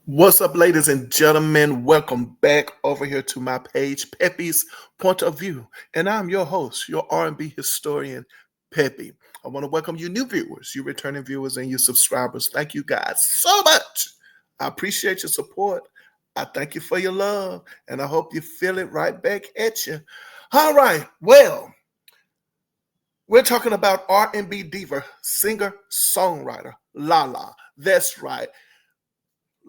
What's up, ladies and gentlemen? Welcome back over here to my page, Pepe's Point of View. And I'm your host, your R&B historian, Pepe. I want to welcome you new viewers, you returning viewers, and you subscribers. Thank you guys so much. I appreciate your support. I thank you for your love, and I hope you feel it right back at you. All right, well, we're talking about R&B diva, singer, songwriter, Lala. That's right.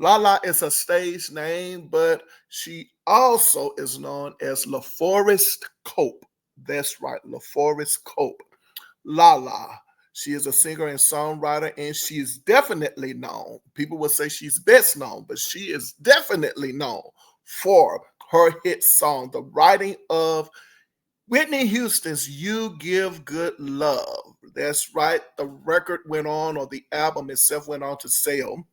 Lala is a stage name, but she also is known as LaForest Cope. That's right, LaForest Cope. Lala. She is a singer and songwriter, and she is definitely known. People would say she's best known, but she is definitely known for her hit song, the writing of Whitney Houston's You Give Good Love. That's right, the record went on, or the album itself went on to sell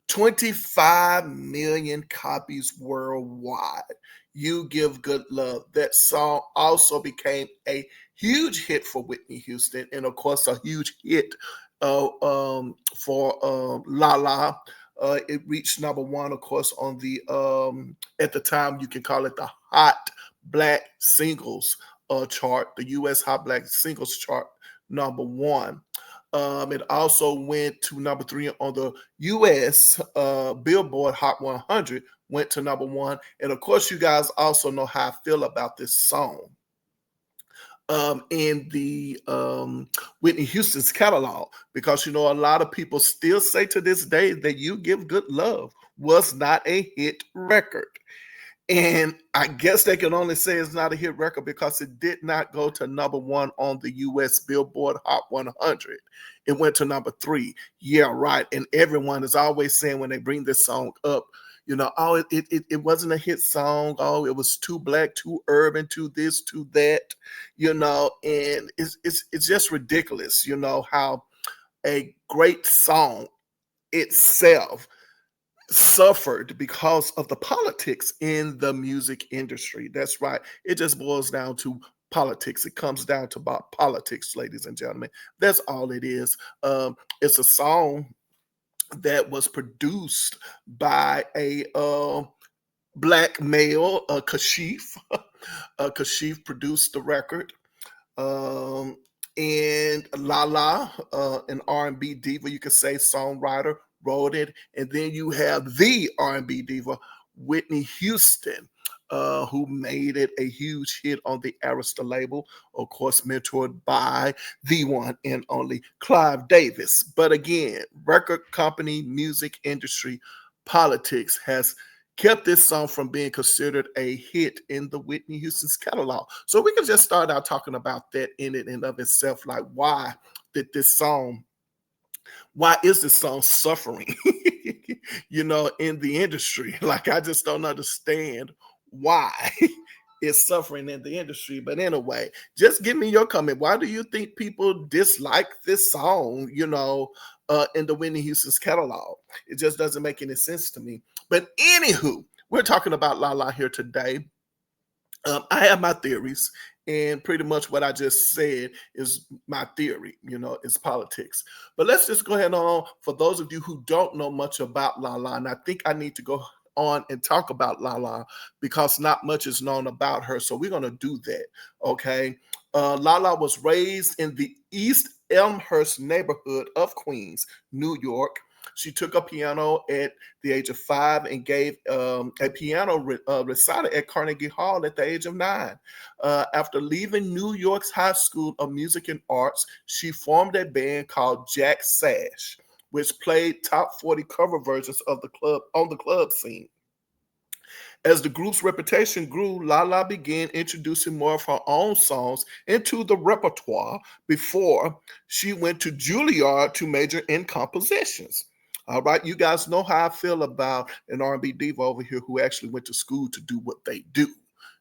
25 million copies worldwide. You Give Good Love. That song also became a huge hit for Whitney Houston, and of course, a huge hit for Lala. It reached number one, of course, on the at the time you can call it the Hot Black Singles chart, the U.S. Hot Black Singles chart, number one. It also went to number three on the U.S. Billboard Hot 100, went to number one. And of course, you guys also know how I feel about this song in the Whitney Houston's catalog, because you know a lot of people still say to this day that You Give Good Love was not a hit record. And I guess they can only say it's not a hit record because it did not go to number one on the US Billboard Hot 100. It went to number three. Yeah, right. And everyone is always saying when they bring this song up, you know, oh, it wasn't a hit song. Oh, it was too black, too urban, too this, too that, you know, and it's just ridiculous, you know, how a great song itself suffered because of the politics in the music industry. That's right. It just boils down to politics. It comes down to about politics, ladies and gentlemen. That's all it is. It's a song that was produced by a black male, Kashif. Kashif produced the record. Um, and Lala, an R&B diva, you could say songwriter, wrote it. And then you have the R&B diva, Whitney Houston, who made it a huge hit on the Arista label, of course, mentored by the one and only Clive Davis. But again, record company, music industry, politics has kept this song from being considered a hit in the Whitney Houston's catalog. So we can just start out talking about that in it and of itself, like did this song, why is this song suffering, you know, in the industry? Like, I just don't understand why it's suffering in the industry. But anyway, just give me your comment. Why do you think people dislike this song, you know, in the Whitney Houston's catalog? It just doesn't make any sense to me. But anywho, we're talking about Lala here today. I have my theories, and pretty much what I just said is my theory. You know, it's politics. But let's just go ahead on. For those of you who don't know much about Lala, and I think I need to go on and talk about Lala because not much is known about her. So we're going to do that. Okay. Lala was raised in the East Elmhurst neighborhood of Queens, New York. She took a piano at the age of 5 and gave a piano recital at Carnegie Hall at the age of 9. After leaving New York's High School of Music and Arts, she formed a band called Jack Sash, which played top 40 cover versions of the club on the club scene. As the group's reputation grew, Lala began introducing more of her own songs into the repertoire before she went to Juilliard to major in compositions. All right, you guys know how I feel about an R&B diva over here who actually went to school to do what they do.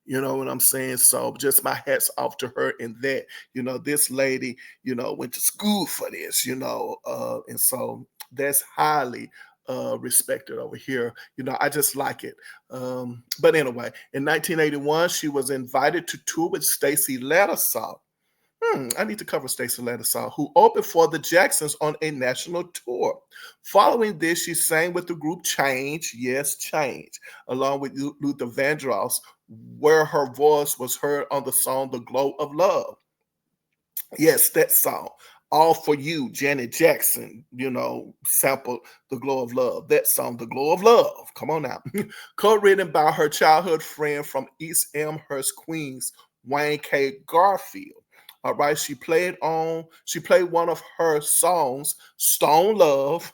You know what I'm saying? So just my hats off to her in that. You know, this lady, you know, went to school for this, you know, and so that's highly respected over here. You know, I just like it. But anyway, in 1981, she was invited to tour with Stacey Lattisaw. I need to cover Stacey Lattisaw, who opened for the Jacksons on a national tour. Following this, she sang with the group Change, yes, Change, along with Luther Vandross, where her voice was heard on the song The Glow of Love. Yes, that song. All for You, Janet Jackson, sampled The Glow of Love. That song, The Glow of Love. Come on now. Co-written by her childhood friend from East Elmhurst, Queens, Wayne K. Garfield. All right, she played one of her songs, Stone Love.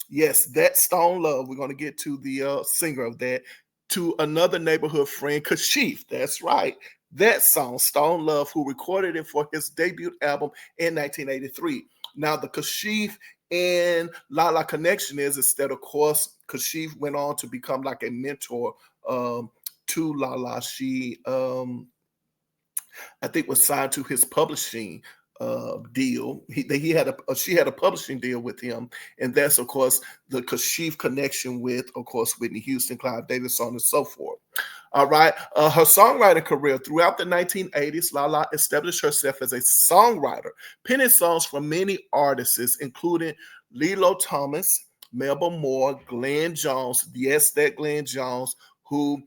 Yes, that Stone Love. We're going to get to the singer of that. To another neighborhood friend, Kashif. That's right. That song, Stone Love, who recorded it for his debut album in 1983. Now, the Kashif and Lala connection is that, of course, Kashif went on to become like a mentor to Lala. She, I think, was signed to his publishing deal. She had a publishing deal with him, and that's, of course, the Kashif connection with, of course, Whitney Houston, Clive Davis, so on and so forth. All right. Her songwriting career throughout the 1980s, Lala established herself as a songwriter, penning songs for many artists, including Lilo Thomas, Melba Moore, Glenn Jones. Yes, that Glenn Jones, who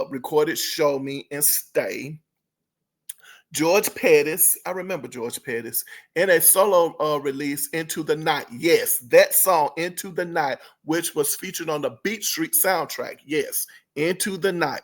recorded Show Me and Stay. George Pettis, I remember George Pettis, in a solo release, Into the Night. Yes, that song, Into the Night, which was featured on the Beat Street soundtrack. Yes, Into the Night.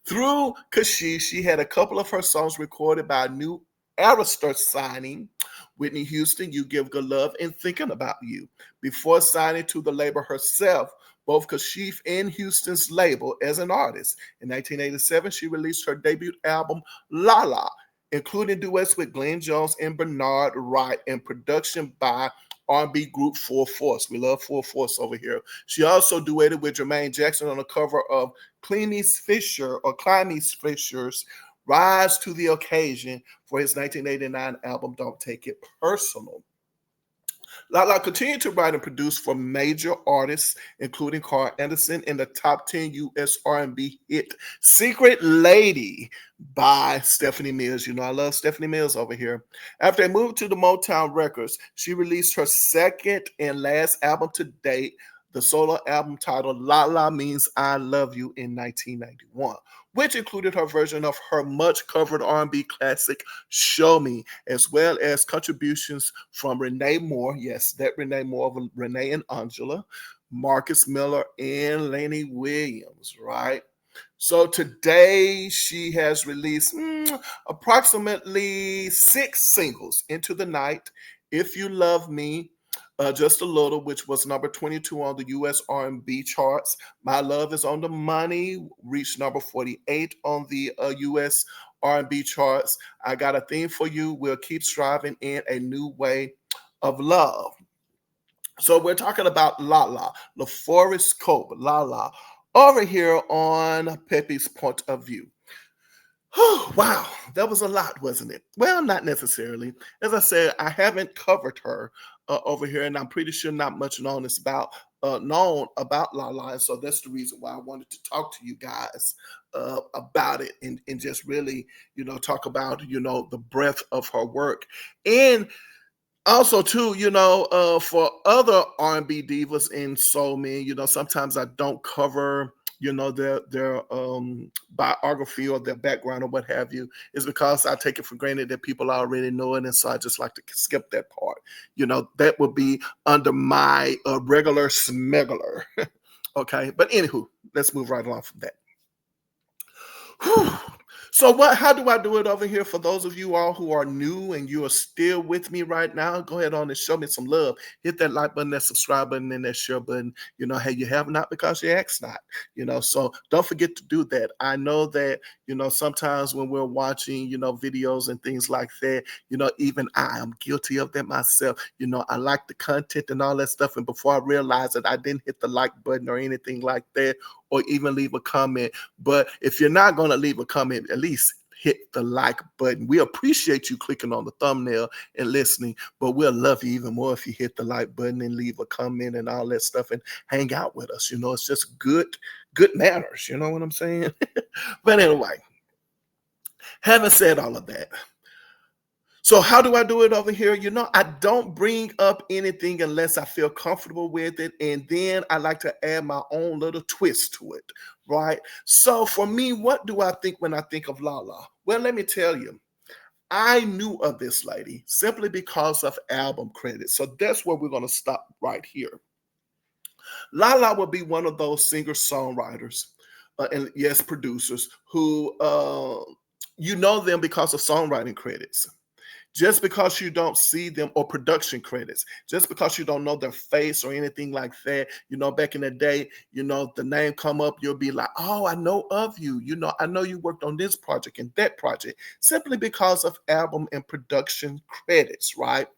Through Kashif, she had a couple of her songs recorded by a new Arista signing, Whitney Houston, You Give Good Love, and Thinking About You, before signing to the label herself, both Kashif and Houston's label as an artist. In 1987, she released her debut album, Lala, including duets with Glenn Jones and Bernard Wright, and production by R&B group Full Force. We love Full Force over here. She also duetted with Jermaine Jackson on the cover of Cleanese Fisher's Rise to the Occasion for his 1989 album, Don't Take It Personal. Lala continued to write and produce for major artists, including Carl Anderson, in the top 10 U.S. R&B hit Secret Lady by Stephanie Mills. I love Stephanie Mills over here. After they moved to the Motown Records, she released her second and last album to date, the solo album titled Lala Means I Love You, in 1991, which included her version of her much-covered R&B classic, Show Me, as well as contributions from Renee Moore, yes, that Renee Moore of Renee and Angela, Marcus Miller, and Lainey Williams, right? So today she has released approximately 6 singles: Into the Night, If You Love Me, Just a Little, which was number 22 on the U.S. R&B charts. My Love Is on the Money reached number 48 on the U.S. R&B charts. I Got a Theme for You, We'll Keep Striving, in A New Way of Love. So we're talking about Lala, LaForest Cope, Lala, over here on Pepe's Point of View. Wow, that was a lot, wasn't it? Well, not necessarily. As I said, I haven't covered her over here, and I'm pretty sure not much known about Lala, and so that's the reason why I wanted to talk to you guys about it, and just really, talk about, the breadth of her work. And also, too, for other R&B divas and soulmen, sometimes I don't cover, their biography or their background or what have you, is because I take it for granted that people already know it, and so I just like to skip that part. That would be under my regular smuggler. Okay, but anywho, let's move right along from that. Whew. So how do I do it over here? For those of you all who are new and you are still with me right now, go ahead on and show me some love. Hit that like button, that subscribe button, and that share button. Hey, you have not because you ask not. So don't forget to do that. I know that, sometimes when we're watching, videos and things like that, even I am guilty of that myself. I like the content and all that stuff. And before I realized that I didn't hit the like button or anything like that, or even leave a comment. But if you're not going to leave a comment, at least hit the like button. We appreciate you clicking on the thumbnail and listening, but we'll love you even more if you hit the like button and leave a comment and all that stuff and hang out with us. It's just good manners. You know what I'm saying? But anyway, having said all of that, So how do I do it over here? I don't bring up anything unless I feel comfortable with it. And then I like to add my own little twist to it, right? So for me, what do I think when I think of Lala? Well, let me tell you. I knew of this lady simply because of album credits. So that's where we're going to stop right here. Lala would be one of those singer-songwriters, and yes, producers, who you know them because of songwriting credits. Just because you don't see them, or production credits, just because you don't know their face or anything like that, back in the day, the name come up, you'll be like, oh, I know of you. I know you worked on this project and that project, simply because of album and production credits, right?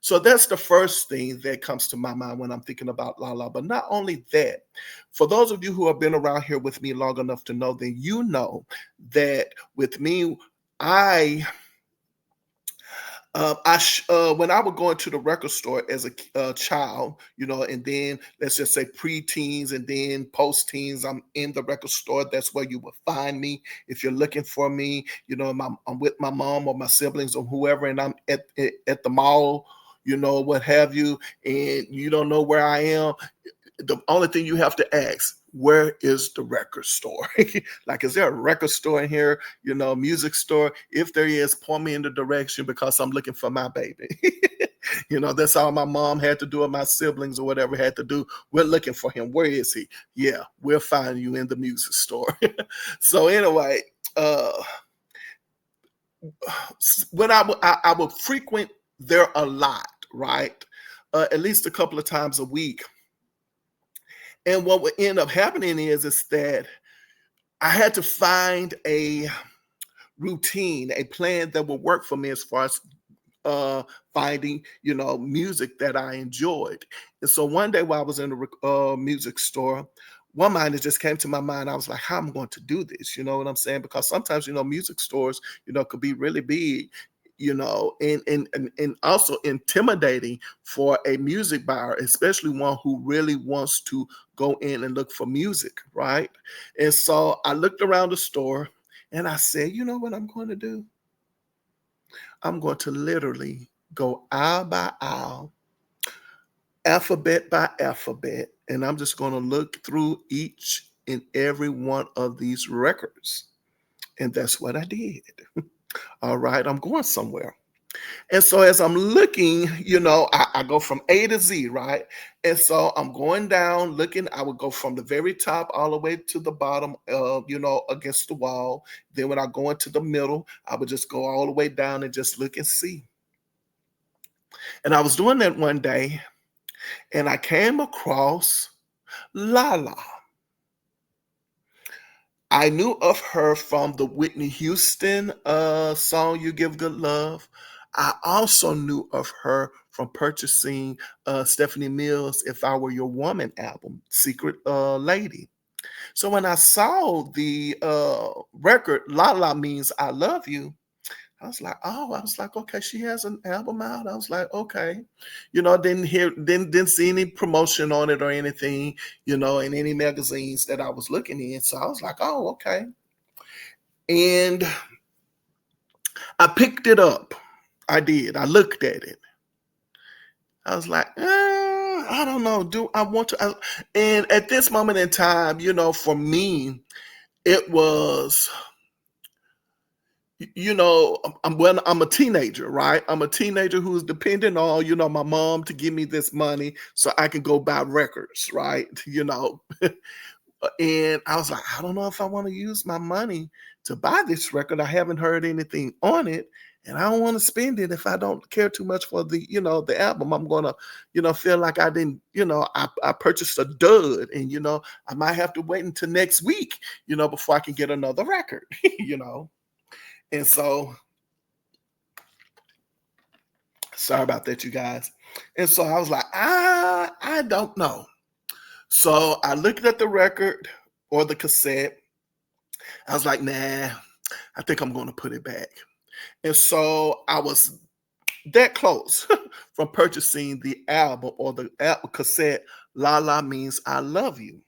So that's the first thing that comes to my mind when I'm thinking about Lala. But not only that, for those of you who have been around here with me long enough to know, then you know that with me, I when I would go into the record store as a child, and then let's just say pre-teens and then post-teens, I'm in the record store. That's where you will find me if you're looking for me. I'm with my mom or my siblings or whoever, and I'm at the mall, what have you, and you don't know where I am. The only thing you have to ask, where is the record store? Like, is there a record store in here? Music store? If there is, point me in the direction because I'm looking for my baby. That's all my mom had to do, or my siblings or whatever had to do. We're looking for him. Where is he? Yeah, we'll find you in the music store. So anyway, when I would frequent there a lot, right? At least a couple of times a week. And what would end up happening is that I had to find a routine, a plan that would work for me as far as uh, finding, music that I enjoyed. And so one day while I was in the music store, one mind that just came to my mind. I was like, how am I going to do this? You know what I'm saying? Because sometimes, music stores, could be really big, and also intimidating for a music buyer, especially one who really wants to go in and look for music, right? And so I looked around the store and I said, you know what I'm going to do? I'm going to literally go aisle by aisle, alphabet by alphabet, and I'm just going to look through each and every one of these records. And that's what I did. All right, I'm going somewhere. And so as I'm looking, I go from A to Z, right? And so I'm going down, looking. I would go from the very top all the way to the bottom, against the wall. Then when I go into the middle, I would just go all the way down and just look and see. And I was doing that one day, and I came across Lala. I knew of her from the Whitney Houston song "You Give Good Love." I also knew of her from purchasing Stephanie Mills' "If I Were Your Woman" album, "Secret Lady." So when I saw the record "Lala Means I Love You," I was like, okay, she has an album out. I was like, okay, didn't see any promotion on it or anything, in any magazines that I was looking in. So I was like, oh, okay. And I picked it up. I did. I looked at it. I was like, I don't know. Do I want to? And at this moment in time, for me, it was I'm a teenager, right? I'm a teenager who's depending on, my mom to give me this money so I can go buy records, right? And I was like, I don't know if I want to use my money to buy this record. I haven't heard anything on it, and I don't want to spend it if I don't care too much for the album. I'm gonna, feel like I didn't, I purchased a dud, and I might have to wait until next week, before I can get another record, And so, sorry about that, you guys. And so I was like, I don't know. So I looked at the record or the cassette. I was like, nah, I think I'm going to put it back. And so I was that close from purchasing the album or the cassette, La La Means I Love You.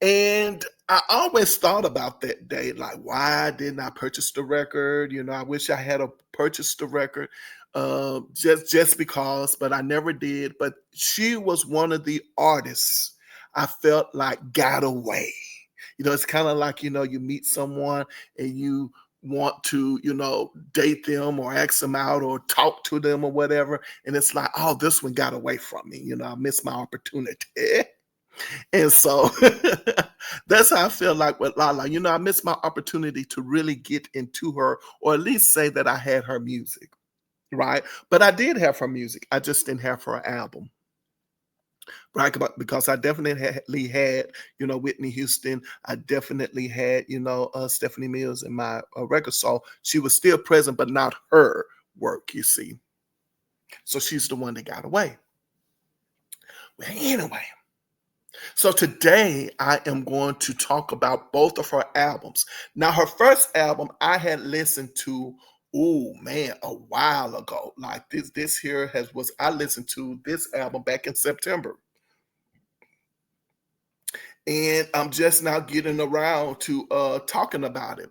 And I always thought about that day, like, why didn't I purchase the record? I wish I had purchased the record, just because, but I never did. But she was one of the artists I felt like got away. It's kind of like, you meet someone and you want to, date them or ask them out or talk to them or whatever. And it's like, oh, this one got away from me. I missed my opportunity. And so that's how I feel like with Lala. I missed my opportunity to really get into her, or at least say that I had her music, right? But I did have her music. I just didn't have her album, right? Because I definitely had, Whitney Houston. I definitely had, Stephanie Mills in my record. So she was still present, but not her work, you see. So she's the one that got away. Well, anyway. So today I am going to talk about both of her albums. Now, her first album I had listened to, oh man, a while ago. Like this here was I listened to this album back in September. And I'm just now getting around to talking about it.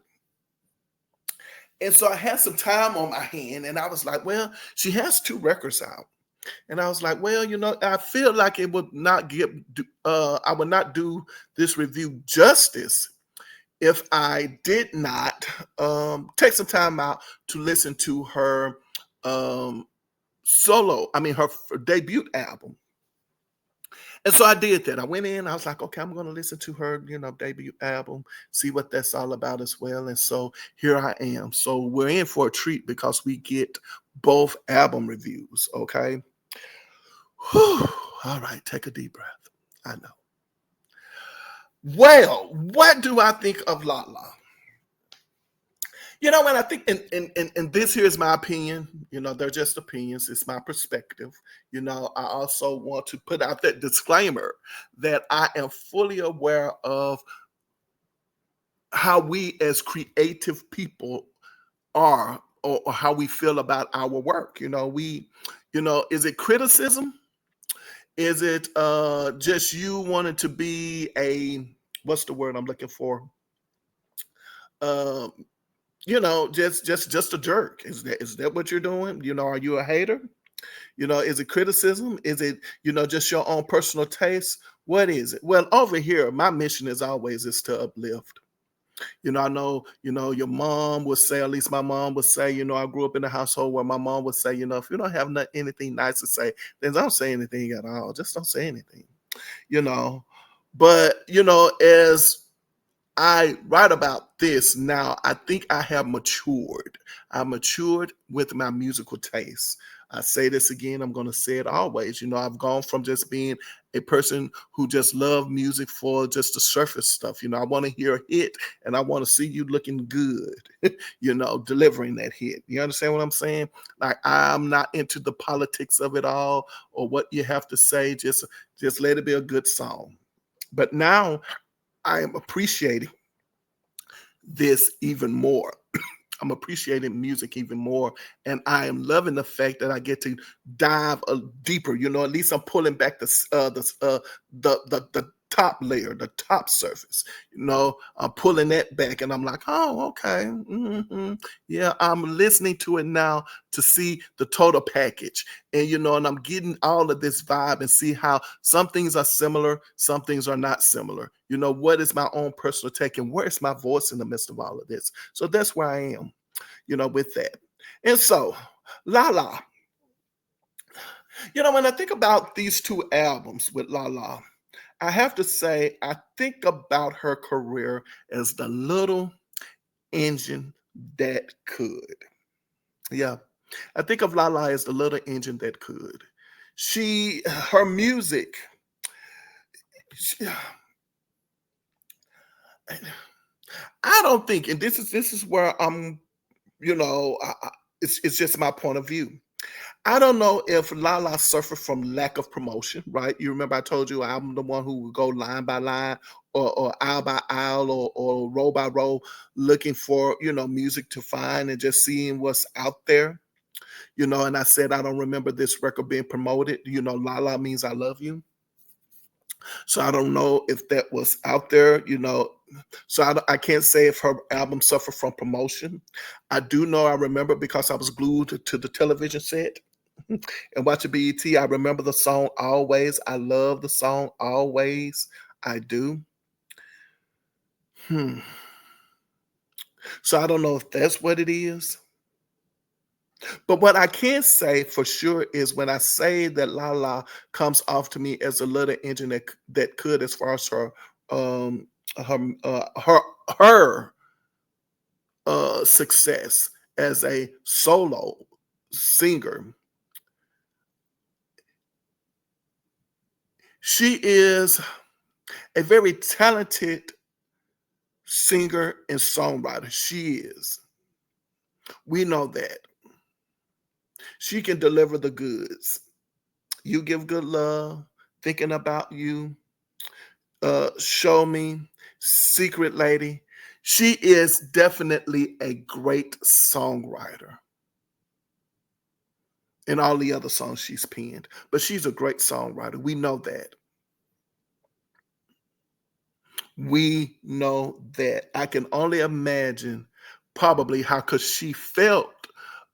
And so I had some time on my hand, and I was like, well, she has two records out. And I was like, well, I feel like it would not I would not do this review justice if I did not take some time out to listen to her um, her debut album. And so I did that. I went in, I was like, okay, I'm going to listen to her, debut album, see what that's all about as well. And so here I am. So we're in for a treat because we get both album reviews, okay? Whew. All right, take a deep breath. I know. Well, what do I think of Lala? When I think, and this here is my opinion, they're just opinions, it's my perspective. I also want to put out that disclaimer that I am fully aware of how we as creative people are, or how we feel about our work. Is it criticism? Is it just you wanting to be what's the word I'm looking for? Um, just a jerk. Is that what you're doing? Are you a hater? Is it criticism? Is it, just your own personal taste? What is it? Well, over here, my mission is always is to uplift. I know, your mom would say, at least my mom would say, I grew up in a household where my mom would say, if you don't have anything nice to say, then don't say anything at all. Just don't say anything, you know. But, as I write about this now, I think I have matured. I matured with my musical taste. I say this again, I'm going to say it always. I've gone from just being a person who just loved music for just the surface stuff. I want to hear a hit and I want to see you looking good, delivering that hit. You understand what I'm saying? Like, I'm not into the politics of it all or what you have to say. Just let it be a good song. But now I am appreciating this even more. I'm appreciating music even more, and I am loving the fact that I get to dive deeper. At least I'm pulling back the top layer, the top surface. I'm pulling that back, and I'm like, oh, okay, yeah. I'm listening to it now to see the total package, and and I'm getting all of this vibe and see how some things are similar, some things are not similar. What is my own personal take, and where is my voice in the midst of all of this? So that's where I am, with that. And so, Lala, when I think about these two albums with Lala, I have to say, I think about her career as the little engine that could. Yeah. I think of Lala as the little engine that could. Her music, she, I don't think, and this is where I'm, it's just my point of view. I don't know if Lala suffered from lack of promotion, right? You remember I told you I'm the one who would go line by line or aisle by aisle or row by row looking for, music to find and just seeing what's out there. And I said I don't remember this record being promoted. Lala means I love you. So I don't know if that was out there, So I can't say if her album suffered from promotion. I do know I remember because I was glued to the television set and watching BET. I remember the song Always. I love the song Always. I do. Hmm. So I don't know if that's what it is. But what I can say for sure is when I say that Lala comes off to me as a little engine that could, as far as um her her success as a solo singer, she is a very talented singer and songwriter. She is. We know that. She can deliver the goods. You give good love, thinking about you, show me, secret lady. She is definitely a great songwriter in all the other songs she's penned, but she's a great songwriter. We know that. We know that. I can only imagine probably how cause she felt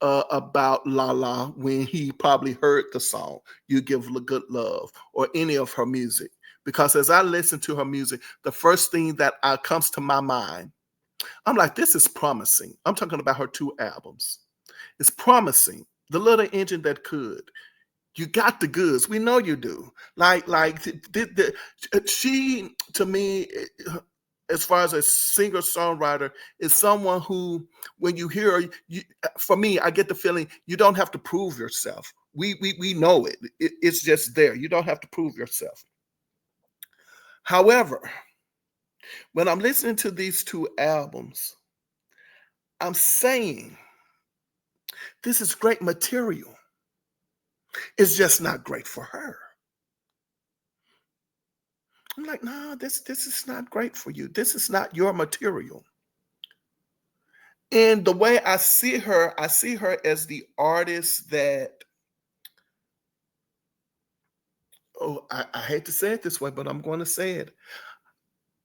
about Lala when he probably heard the song "You Give Good Love" or any of her music. Because as I listen to her music, the first thing that comes to my mind, I'm like, this is promising. I'm talking about her two albums. It's promising. The little engine that could. You got the goods. We know you do. She, to me, as far as a singer songwriter, is someone who, when you hear her, for me, I get the feeling you don't have to prove yourself. We know it. It's just there. You don't have to prove yourself. However, when I'm listening to these two albums, I'm saying this is great material. It's just not great for her. I'm like, no, this is not great for you. This is not your material. And the way I see her as the artist that, oh, I hate to say it this way, but I'm going to say it.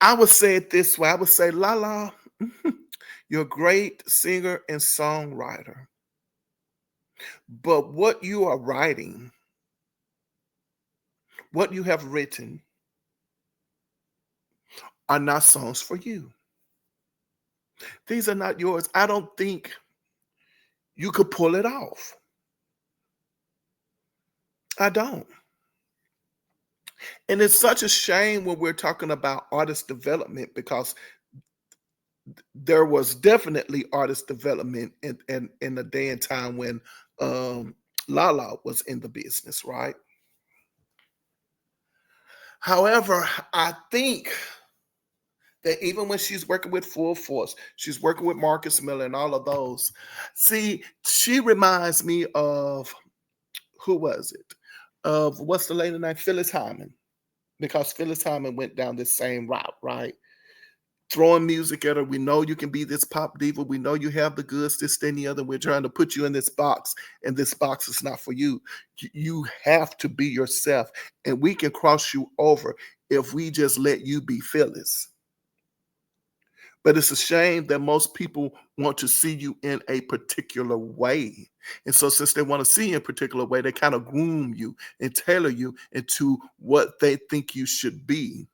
I would say it this way. I would say, Lala, you're a great singer and songwriter. But what you are writing, what you have written, are not songs for you. These are not yours. I don't think you could pull it off. I don't. And it's such a shame when we're talking about artist development because there was definitely artist development in the day and time when um, Lala was in the business, right? However, I think that even when she's working with Full Force, she's working with Marcus Miller and all of those. See, she reminds me of, who was it? Of what's the lady name? Phyllis Hyman, because Phyllis Hyman went down this same route, right? Throwing music at her. We know you can be this pop diva. We know you have the goods, this, that, and the other. We're trying to put you in this box, and this box is not for you. You have to be yourself, and we can cross you over if we just let you be Phyllis. But it's a shame that most people want to see you in a particular way. And so, since they want to see you in a particular way, they kind of groom you and tailor you into what they think you should be.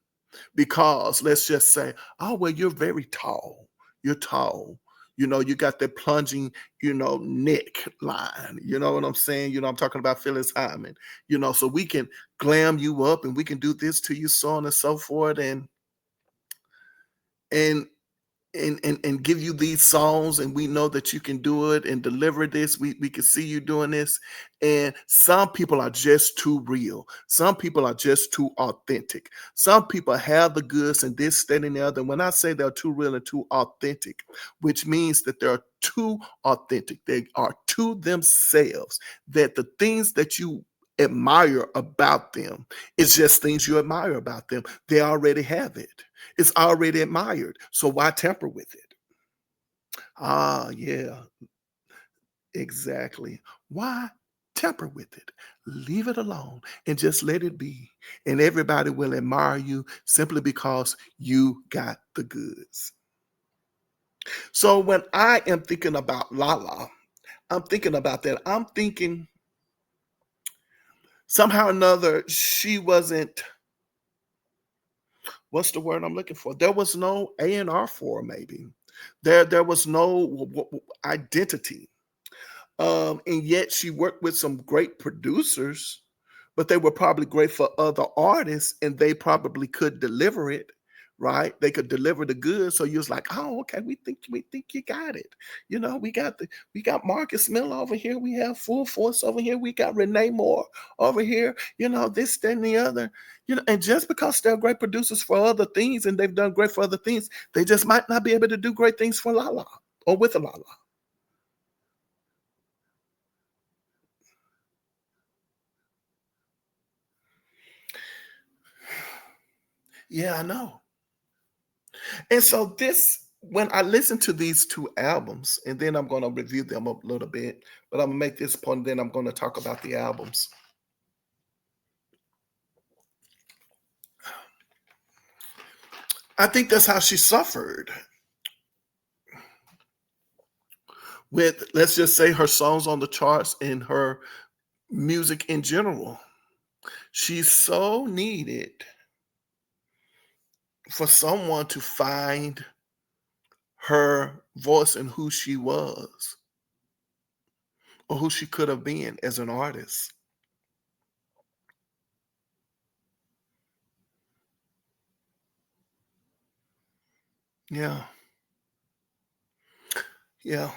Because let's just say, oh, well, you're very tall. You're tall. You got that plunging, neck line. You know what I'm saying? I'm talking about Phyllis Hyman. So we can glam you up and we can do this to you, so on and so forth. And and give you these songs, and we know that you can do it and deliver this. We can see you doing this. And some people are just too real. Some people are just too authentic. Some people have the goods and this, that, and the other. And when I say they're too real and too authentic, which means that they're too authentic, they are to themselves, that the things that you admire about them is just things you admire about them. They already have it. It's already admired. So why tamper with it? Ah, yeah, exactly. Why tamper with it? Leave it alone and just let it be. and everybody will admire you simply because you got the goods. So when I am thinking about Lala, I'm thinking about that. I'm thinking somehow or another she wasn't, what's the word I'm looking for? There was no A&R for her, maybe. There was no identity. And yet she worked with some great producers, but they were probably great for other artists and they probably could deliver it, right? They could deliver the goods. So you was like, oh, okay, we think you got it. You know, we got Marcus Miller over here, we have Full Force over here, we got Renee Moore over here, you know, this, that, and the other. You know, and just because they're great producers for other things and they've done great for other things, they just might not be able to do great things for Lala or with Lala. Yeah, I know. And so this, when I listen to these two albums, and then I'm going to review them a little bit, but I'm gonna make this point, and then I'm going to talk about the albums. I think that's how she suffered with, let's just say, her songs on the charts and her music in general. She so needed for someone to find her voice and who she was or who she could have been as an artist. Yeah. Yeah.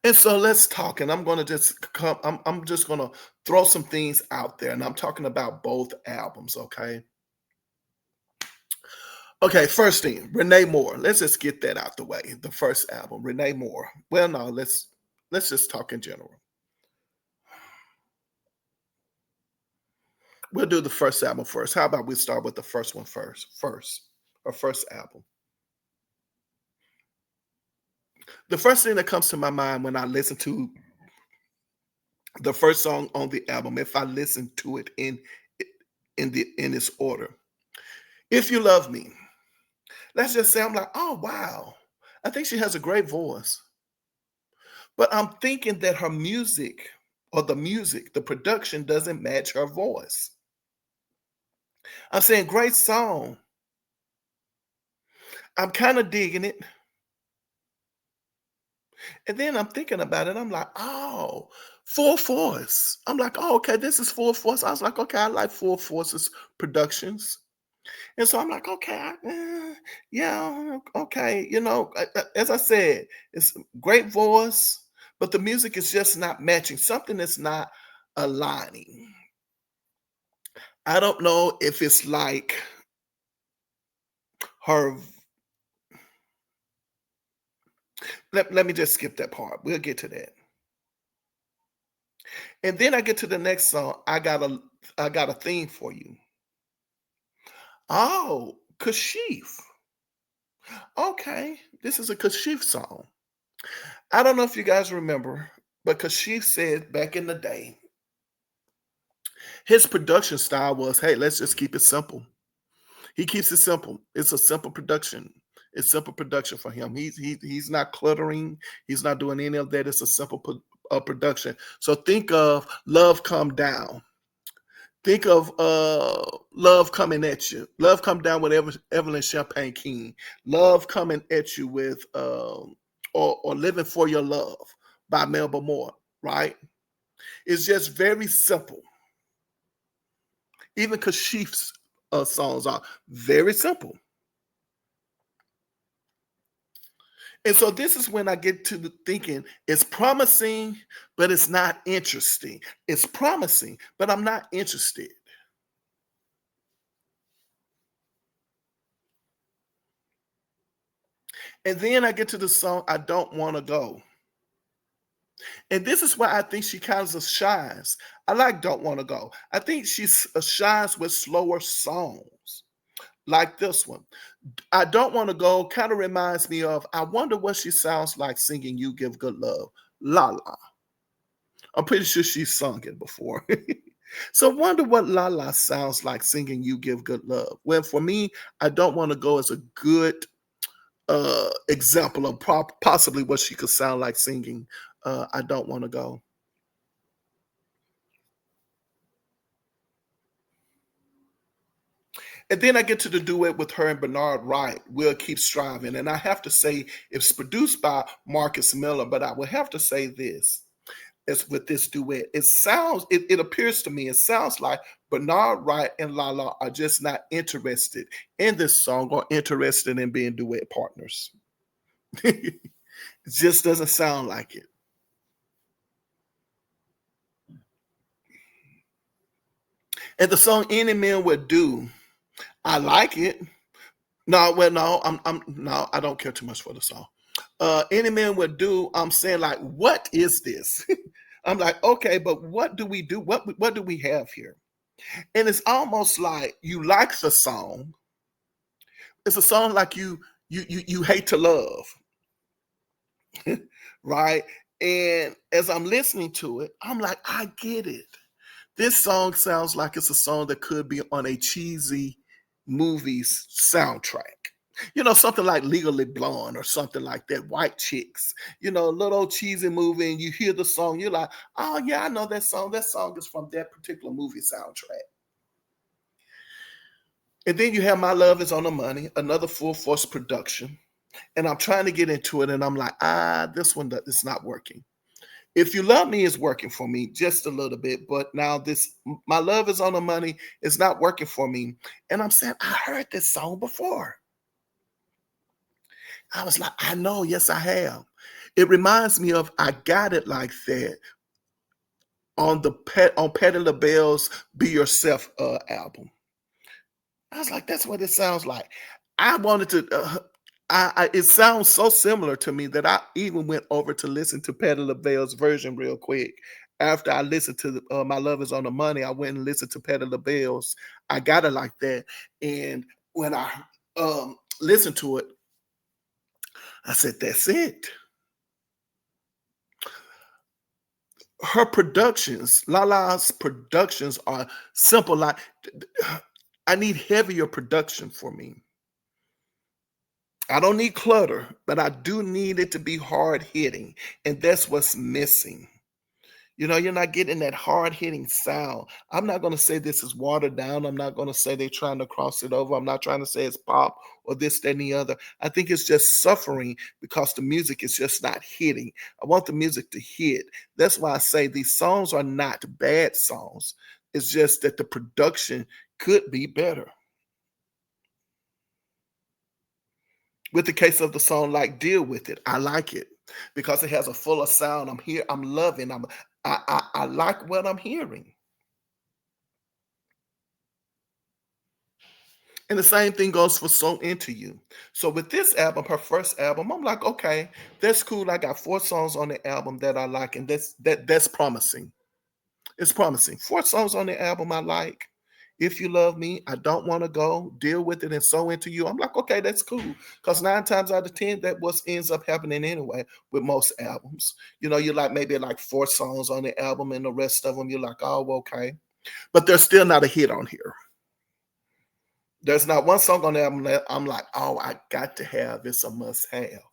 And so let's talk. And I'm gonna just come, I'm just gonna throw some things out there. And I'm talking about both albums, okay? Okay, first thing, Renee Moore. Let's just get that out the way. The first album, Renee Moore. Well, no, let's just talk in general. We'll do the first album first. How about we start with the first one first? First, her first album. The first thing that comes to my mind when I listen to the first song on the album, if I listen to it in its order, If You Love Me. Let's just say I'm like, oh wow, I think she has a great voice. But I'm thinking that her music or the production doesn't match her voice. I'm saying great song. I'm kind of digging it. And then I'm thinking about it. I'm like, oh, Full Force. I'm like, oh, okay, this is Full Force. I was like, okay, I like Full Force's productions. And so I'm like, okay, yeah, okay. You know, as I said, it's great voice, but the music is just not matching. Something that's not aligning. I don't know if it's like her. Let me just skip that part. We'll get to that. And then I get to the next song. I got a theme for you. Oh, Kashif. Okay, this is a Kashif song. I don't know if you guys remember, but Kashif said back in the day, his production style was, hey, let's just keep it simple. He keeps it simple. It's a simple production. It's simple production for him. He's not cluttering. He's not doing any of that. It's a simple production. So think of Love Come Down. Think of Love Coming at You. Love Come Down with Evelyn Champagne King. Love Coming at You with or Living for Your Love by Melba Moore. Right? It's just very simple. Even Kashif's songs are very simple. And so this is when I get to the thinking it's promising, but it's not interesting. It's promising, but I'm not interested. And then I get to the song I Don't Want to Go. And this is where I think she kind of shines. I like Don't Want to Go. I think she shines with slower songs like this one. I Don't Want to Go kind of reminds me of, I wonder what she sounds like singing You Give Good Love. La La. I'm pretty sure she's sung it before. So wonder what Lala sounds like singing "You Give Good Love." Well, for me, I don't want to go as a good example of possibly what she could sound like singing. I don't want to go. And then I get to the duet with her and Bernard Wright, "We'll Keep Striving." And I have to say, it's produced by Marcus Miller, but I will have to say this. As with this duet, it appears to me, it sounds like Bernard Wright and Lala are just not interested in this song or interested in being duet partners. It just doesn't sound like it. And the song "Any Man Would Do," I like it. No, well, no, no, I don't care too much for the song. "Any Man Would Do," I'm saying, like, what is this? I'm like, okay, but what do we do? What do we have here? And it's almost like you like the song. It's a song like you hate to love, right? And as I'm listening to it, I'm like, I get it. This song sounds like it's a song that could be on a cheesy movie's soundtrack. Something like Legally Blonde or something like that, White Chicks, a little cheesy movie, and you hear the song, you're like, oh yeah, I know that song. That song is from that particular movie soundtrack. And then you have My Love Is on the Money, another full force production. And I'm trying to get into it, and I'm like, this one is not working. If You Love Me is working for me just a little bit, but now this My Love Is on the Money is not working for me. And I'm saying, I heard this song before. I was like, I know, yes, I have. It reminds me of I Got It Like That on Patti LaBelle's Be Yourself album. I was like, that's what it sounds like. I wanted to. It sounds so similar to me that I even went over to listen to Patti LaBelle's version real quick. After I listened to "My Love Is on the Money," I went and listened to Patti LaBelle's "I Got It Like That," and when I listened to it, I said, "That's it." Her productions, Lala's productions are simple. Like I need heavier production for me. I don't need clutter, but I do need it to be hard hitting. And that's what's missing. You're not getting that hard hitting sound. I'm not going to say this is watered down. I'm not going to say they're trying to cross it over. I'm not trying to say it's pop or this, that, and the other. I think it's just suffering because the music is just not hitting. I want the music to hit. That's why I say these songs are not bad songs. It's just that the production could be better. With the case of the song like "Deal With It," I like it because it has a fuller sound. I'm here, I'm loving, I like what I'm hearing. And the same thing goes for "So Into You." So with this album, her first album, I'm like, okay, that's cool. I got 4 songs on the album that I like, and that's promising. It's promising. 4 songs on the album I like. "If You Love Me," "I Don't Want to Go," "Deal With It," and "So Into You." I'm like, okay, that's cool. Because 9 times out of 10, that what ends up happening anyway with most albums. You're like maybe like 4 songs on the album, and the rest of them, you're like, oh, okay. But there's still not a hit on here. There's not one song on the album that I'm like, oh, I got to have. It's a must have.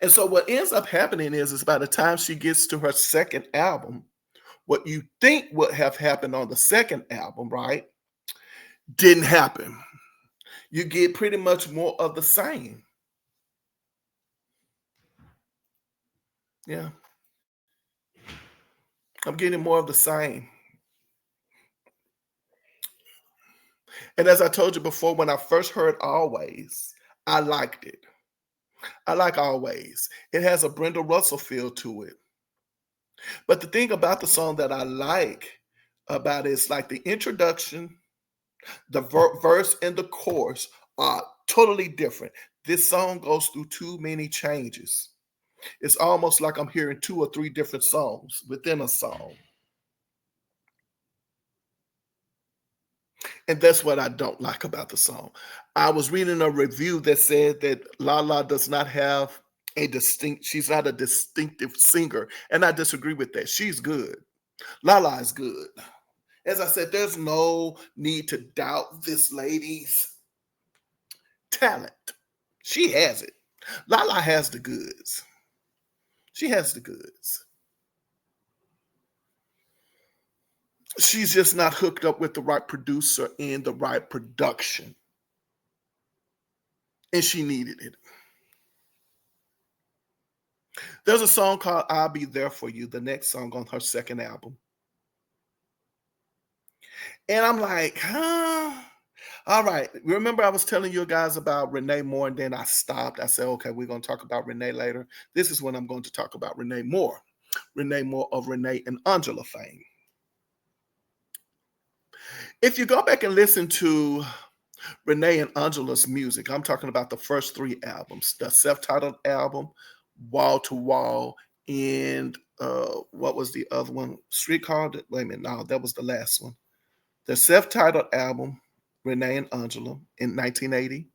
And so what ends up happening is by the time she gets to her second album, what you think would have happened on the second album, right, didn't happen. You get pretty much more of the same. Yeah, I'm getting more of the same. And as I told you before, when I first heard Always, I liked it. I like Always. It has a Brenda Russell feel to it. But the thing about the song that I like about it is like the introduction, the verse, and the chorus are totally different. This song goes through too many changes. It's almost like I'm hearing 2 or 3 different songs within a song. And that's what I don't like about the song. I was reading a review that said that Lala does not have she's not a distinctive singer. And I disagree with that. She's good. Lala is good. As I said, there's no need to doubt this lady's talent. She has it. Lala has the goods. She has the goods. She's just not hooked up with the right producer and the right production. And she needed it. There's a song called I'll Be There For You, the next song on her second album. And I'm like, huh? All right. Remember, I was telling you guys about Renee Moore, and then I stopped. I said, okay, we're going to talk about Renee later. This is when I'm going to talk about Renee Moore. Renee Moore of Renee and Angela fame. If you go back and listen to Renee and Angela's music, I'm talking about the first three albums, the self-titled album, Wall to Wall, and what was the other one? Streetcar? Wait a minute, no, that was the last one. The self-titled album, Renee and Angela in 1980,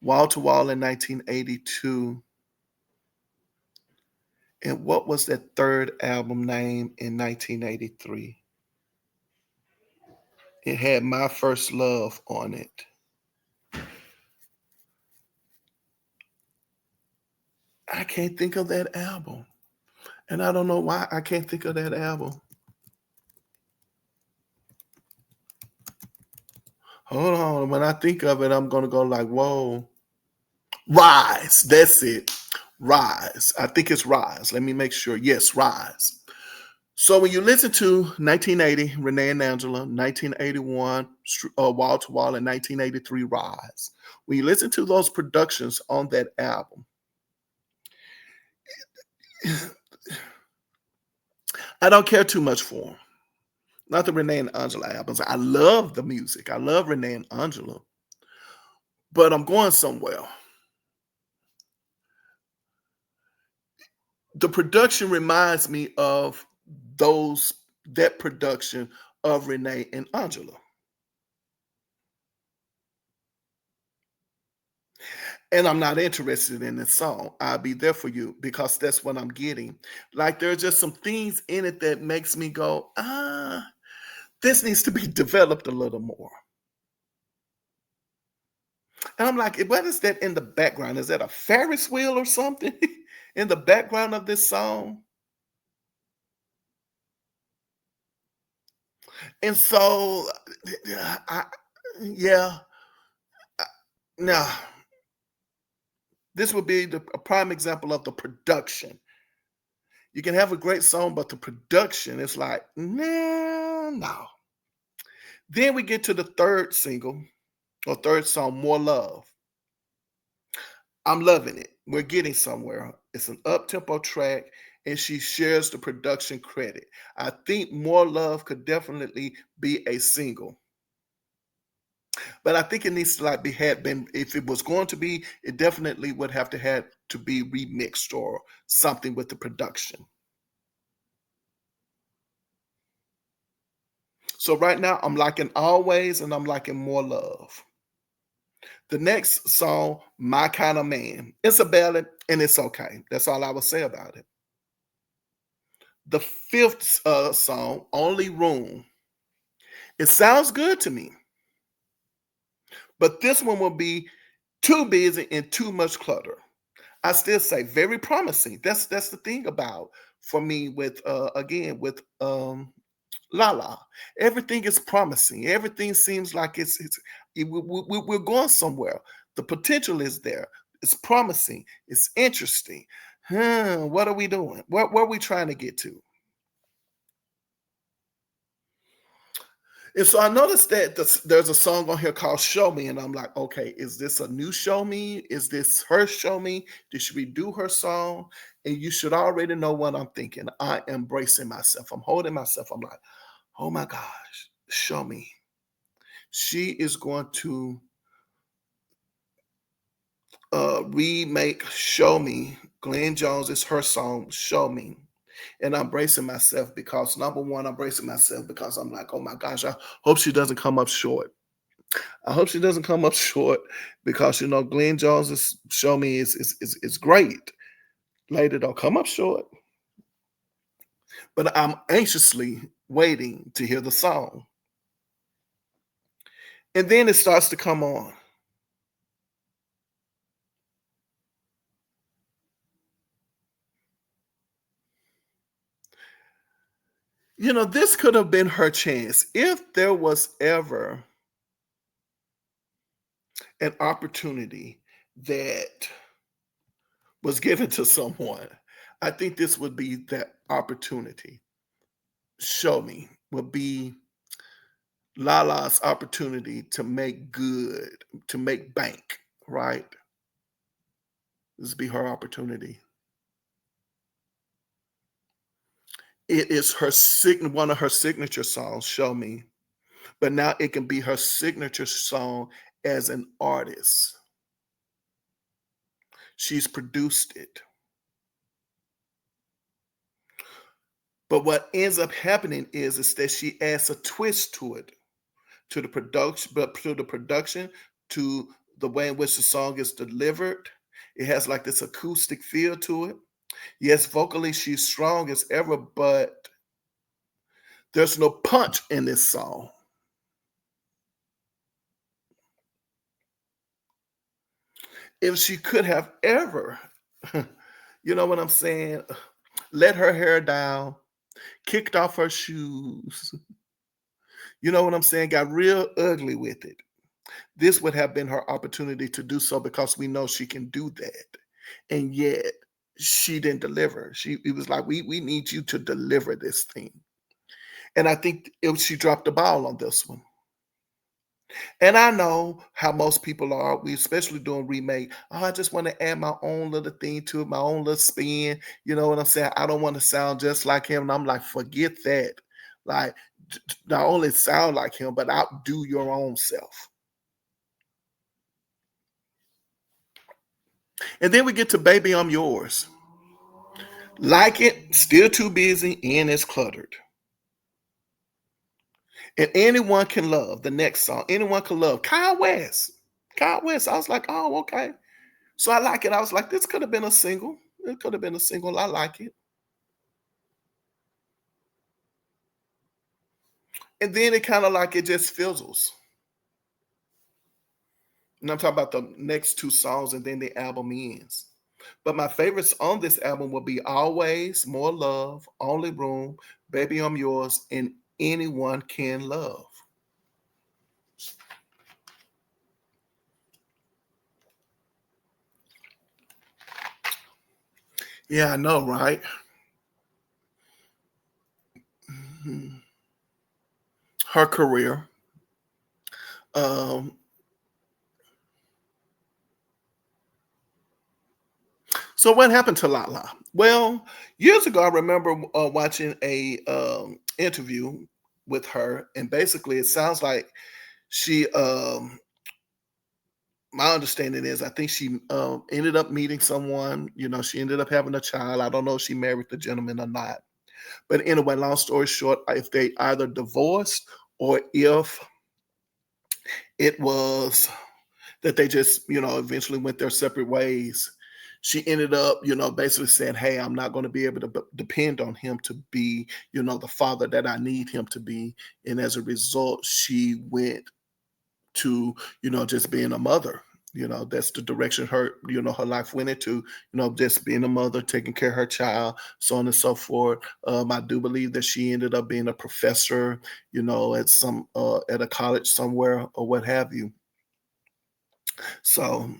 Wall to Wall in 1982, and what was that third album name in 1983? It had My First Love on it. I can't think of that album. And I don't know why I can't think of that album. Hold on. When I think of it, I'm going to go like, whoa. Rise. That's it. Rise. I think it's Rise. Let me make sure. Yes, Rise. So when you listen to 1980, Renee and Angela, 1981, Wall to Wall, and 1983, Rise. When you listen to those productions on that album, I don't care too much for them. Not the Renee and Angela albums. I love the music. I love Renee and Angela. But I'm going somewhere. The production reminds me of that production of Renee and Angela. And I'm not interested in this song. I'll Be There For You, because that's what I'm getting. Like, there's just some things in it that makes me go, this needs to be developed a little more. And I'm like, what is that in the background? Is that a Ferris wheel or something in the background of this song? And so, yeah, no. This would be a prime example of the production. You can have a great song, but the production is like, nah, no. Then we get to the third single or third song, More Love. I'm loving it. We're getting somewhere. It's an up-tempo track, and she shares the production credit. I think More Love could definitely be a single. But I think it needs to been, if it was going to be, it definitely would have to be remixed or something with the production. So right now I'm liking Always and I'm liking More Love. The next song, My Kind of Man. It's a ballad and it's okay. That's all I would say about it. The fifth song, Only Room. It sounds good to me. But this one will be too busy and too much clutter. I still say very promising. That's the thing about for me with again with Lala. Everything is promising. Everything seems like we're going somewhere. The potential is there. It's promising. It's interesting. What are we doing? Where are we trying to get to? And so I noticed that there's a song on here called Show Me. And I'm like, okay, is this a new Show Me? Is this her Show Me? Did she redo her song? And you should already know what I'm thinking. I am bracing myself. I'm holding myself. I'm like, oh my gosh, Show Me. She is going to remake Show Me. Glenn Jones is her song, Show Me. And I'm bracing myself because number one, I'm bracing myself because I'm like, oh my gosh, I hope she doesn't come up short. I hope she doesn't come up short because Glenn Jones's Show Me is great. Lady, don't come up short. but I'm anxiously waiting to hear the song. And then it starts to come on. This could have been her chance. If there was ever an opportunity that was given to someone, I think this would be that opportunity. Show Me would be Lala's opportunity to make good, to make bank, right? This would be her opportunity. It is one of her signature songs, Show Me. But now it can be her signature song as an artist. She's produced it. But what ends up happening is that she adds a twist to it, to the production, to the way in which the song is delivered. It has like this acoustic feel to it. Yes, vocally she's strong as ever, but there's no punch in this song. If she could have ever, you know what I'm saying, let her hair down, kicked off her shoes, you know what I'm saying, got real ugly with it, this would have been her opportunity to do so because we know she can do that. And yet she didn't deliver. It was like, we need you to deliver this thing. And I think she dropped the ball on this one. And I know how most people are. We especially doing remake. Oh, I just want to add my own little thing to it, my own little spin. You know what I'm saying? I don't want to sound just like him. And I'm like, forget that. Like, not only sound like him, but outdo your own self. And then we get to Baby I'm Yours. Like it, still too busy, and it's cluttered. And anyone can love the next song. Anyone can love Kyle West. Kyle West. I was like, oh, okay. So I like it. I was like, this could have been a single. It could have been a single. I like it. And then it kind of like it just fizzles. And I'm talking about the next two songs, and then the album ends. But my favorites on this album will be Always, More Love, Only Room, Baby I'm Yours, and Anyone Can Love. Yeah, I know, right? Mhm. Her career. Um, so what happened to Lala? Well, years ago, I remember watching a interview with her, and basically, it sounds like she. My understanding is, I think she ended up meeting someone. She ended up having a child. I don't know if she married the gentleman or not. But anyway, long story short, if they either divorced or if it was that they just, eventually went their separate ways. She ended up, basically saying, hey, I'm not going to be able to depend on him to be, the father that I need him to be. And as a result, she went to, just being a mother. That's the direction her life went into, just being a mother, taking care of her child, so on and so forth. I do believe that she ended up being a professor, at a college somewhere or what have you. So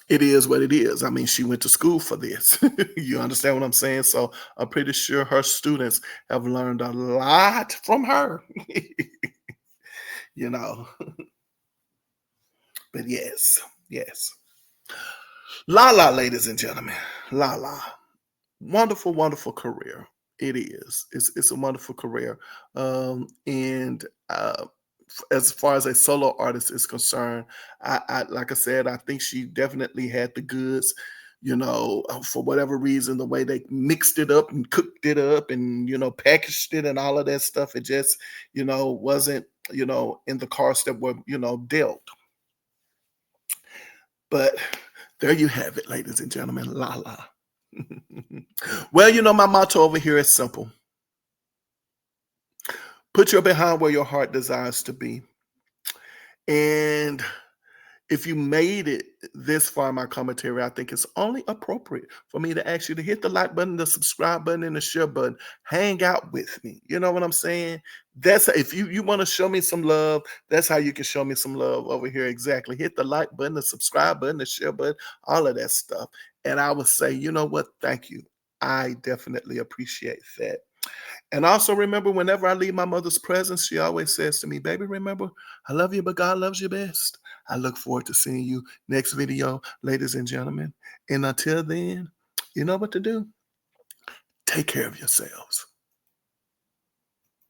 it is what it is. I mean, she went to school for this. You understand what I'm saying? So I'm pretty sure her students have learned a lot from her. you know. But yes, yes. Lala, ladies and gentlemen. Lala. Wonderful, wonderful career. It is. It's a wonderful career. And as far as a solo artist is concerned, I like I said, I think she definitely had the goods. For whatever reason, the way they mixed it up and cooked it up and packaged it and all of that stuff, it just wasn't in the cards that were dealt. But there you have it, ladies and gentlemen. La la. Well, my motto over here is simple. Put your behind where your heart desires to be. And if you made it this far in my commentary, I think it's only appropriate for me to ask you to hit the like button, the subscribe button, and the share button. Hang out with me. You know what I'm saying? That's if you want to show me some love, that's how you can show me some love over here. Exactly. Hit the like button, the subscribe button, the share button, all of that stuff. And I would say, you know what? Thank you. I definitely appreciate that. And also remember, whenever I leave my mother's presence, she always says to me, baby, remember, I love you, but God loves you best. I look forward to seeing you next video, ladies and gentlemen. And until then, you know what to do. Take care of yourselves.